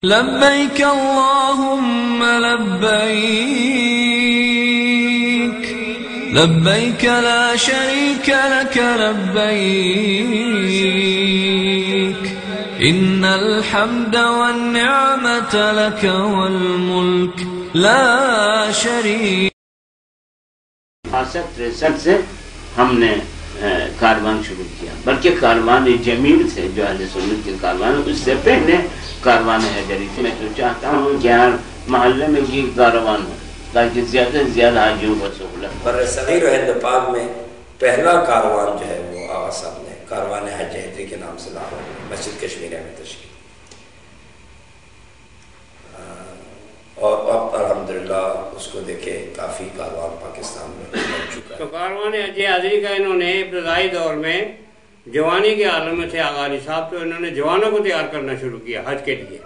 لبيك اللهم لبيك لبيك لا شريك لك لبيك إن الحمد والنعمة لك والملك لا شريك. 63 سے ہم نے کاروان شروع کیا، بلکہ کاروان جمیل سے جو اہل سنت کے کاروان، اس سے پہلے کاروان حجری تھے. میں تو چاہتا ہوں کہ ہر محلے میں یہ کاروان ہو تاکہ زیادہ سے زیادہ حاجیوں کو سہولت. برصغیر و ہند پاک میں پہلا کاروان جو ہے وہ آغا صاحب نے کاروان حج حیدری کے نام سے لاہور مسجد کشمیریہ میں تشکیل، اور اب الحمدللہ اس کو دیکھے کافی کاروان پاکستان میں بن چکا ہے. تو کاروان حج حیدری کا انہوں نے ابتدائی دور میں جوانی کے عالم میں تھے آغا علی صاحب، تو انہوں نے جوانوں کو تیار کرنا شروع کیا حج کے لیے.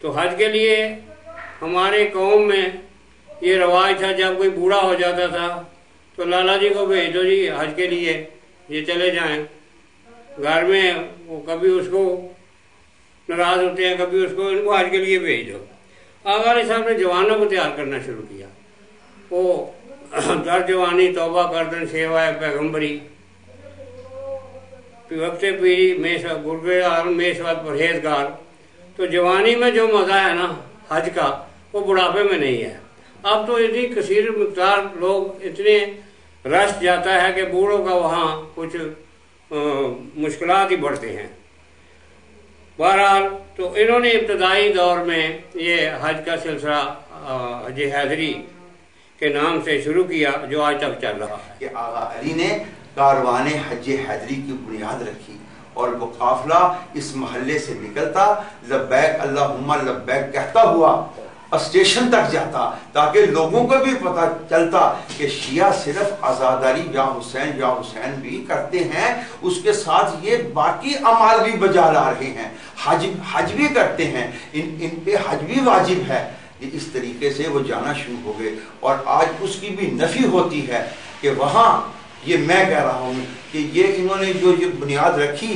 تو حج کے لیے ہمارے قوم میں یہ رواج تھا، جب کوئی بوڑھا ہو جاتا تھا تو لالا جی کو بھیج دو جی حج کے لیے، یہ چلے جائیں. گھر میں وہ کبھی اس کو ناراض ہوتے ہیں، کبھی اس کو ان کو حج کے لیے بھیج دو. آغا علی صاحب نے جوانوں کو تیار کرنا شروع کیا. وہ در جوانی توبہ کردن سیوائے پیغمبری، وقت پیری گربے میش وقت پرہیزگار. تو جوانی میں جو مزہ ہے نا حج کا، وہ بڑھاپے میں نہیں ہے. اب تو اتنی کثیر مقدار لوگ، اتنے رش جاتا ہے کہ بوڑھوں کا وہاں کچھ مشکلات ہی بڑھتے ہیں. بہرحال تو انہوں نے ابتدائی دور میں یہ حج کا سلسلہ حج حیدری کے نام سے شروع کیا، جو آج تک چل رہا ہے. کہ آغا علی نے کاروان حج حیدری کی بنیاد رکھی اور وہ قافلہ اس محلے سے نکلتا لبیک اللہم لبیک کہتا ہوا اسٹیشن تک جاتا، تاکہ لوگوں کو بھی پتہ چلتا کہ شیعہ صرف عزاداری یا حسین بھی کرتے ہیں، اس کے ساتھ یہ باقی اعمال بھی بجا لا رہے ہیں، حج بھی کرتے ہیں، ان پہ حج بھی واجب ہے. اس طریقے سے وہ جانا شروع ہو گئے. اور آج اس کی بھی نفی ہوتی ہے کہ وہاں، یہ میں کہہ رہا ہوں کہ یہ انہوں نے جو یہ بنیاد رکھی،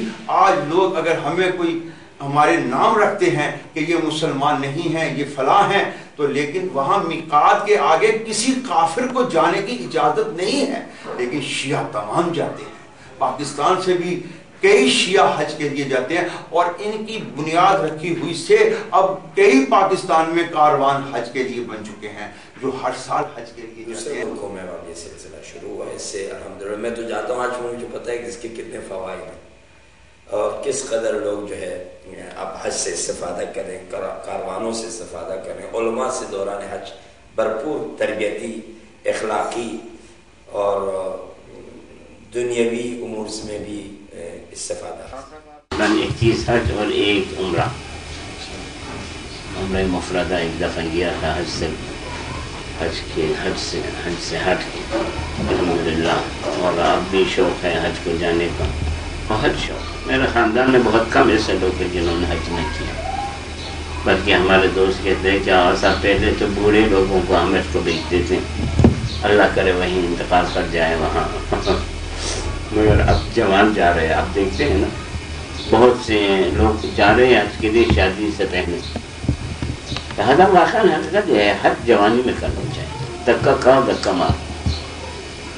آج لوگ اگر ہمیں کوئی ہمارے نام رکھتے ہیں کہ یہ مسلمان نہیں ہیں، یہ فلاں ہیں، تو لیکن وہاں میقات کے آگے کسی کافر کو جانے کی اجازت نہیں ہے، لیکن شیعہ تمام جاتے ہیں. پاکستان سے بھی کئی شیعہ حج کے لیے جاتے ہیں، اور ان کی بنیاد رکھی ہوئی سے اب کئی پاکستان میں کاروان حج کے لیے بن چکے ہیں جو ہر سال حج کے لیے جاتے ہیں. ملکوں میں اب یہ سلسلہ شروع ہوا ہے. اس سے الحمدللہ میں تو جاتا ہوں، آج مجھے پتہ ہے کہ اس کے کتنے فوائد ہیں اور کس قدر لوگ جو ہے اب حج سے استفادہ کریں، کاروانوں سے استفادہ کریں. علماء سے دوران حج بھرپور تربیتی، اخلاقی اور دنیاوی امور میں بھی استفادہ. 21 حج اور 1 عمرہ مفردہ ایک دفعہ گیا تھا حج سے ہٹ کے الحمدللہ. اور اب بھی شوق ہے حج کو جانے کا، بہت شوق. میرے خاندان میں بہت کم ایسے لوگ ہیں جنہوں نے حج نہیں کیا، بلکہ ہمارے دوست کہتے ہیں کہ ایسا پہلے تو بوڑھے لوگوں کو ہم اس کو بھیجتے تھے، اللہ کرے وہیں انتقال کر جائے وہاں. مگر اب جوان جا رہے ہیں، آپ دیکھتے ہیں نا بہت سے لوگ جا رہے ہیں حج کے لیے شادی سے پہلے. لہٰذا واقعہ حقیقت ہے حج جوانی میں کرنا چاہیے. دھکا کھاؤ دھکا مار،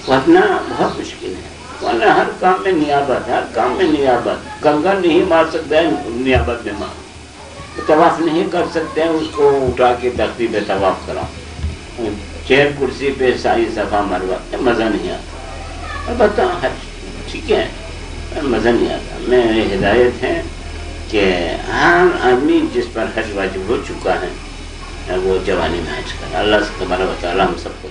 ورنہ بہت مشکل ہے. ورنہ ہر کام میں نیابت، ہر کام میں نیابت. کنگن نہیں مار سکتا ہے نیابت میں مار. طواف نہیں کر سکتے ہیں، اس کو اٹھا کے تختی پہ طواف کراؤ. چیئر کرسی پہ ساری صفا مروا، مزہ نہیں آتا. البتہ حج ٹھیک ہے، مزہ نہیں آتا. میری ہدایت ہے کہ ہر آدمی جس پر حج واجب ہو چکا ہے وہ جوانی میں حج کرے. اللہ سے تبارک و تعالیٰ ہم سب کو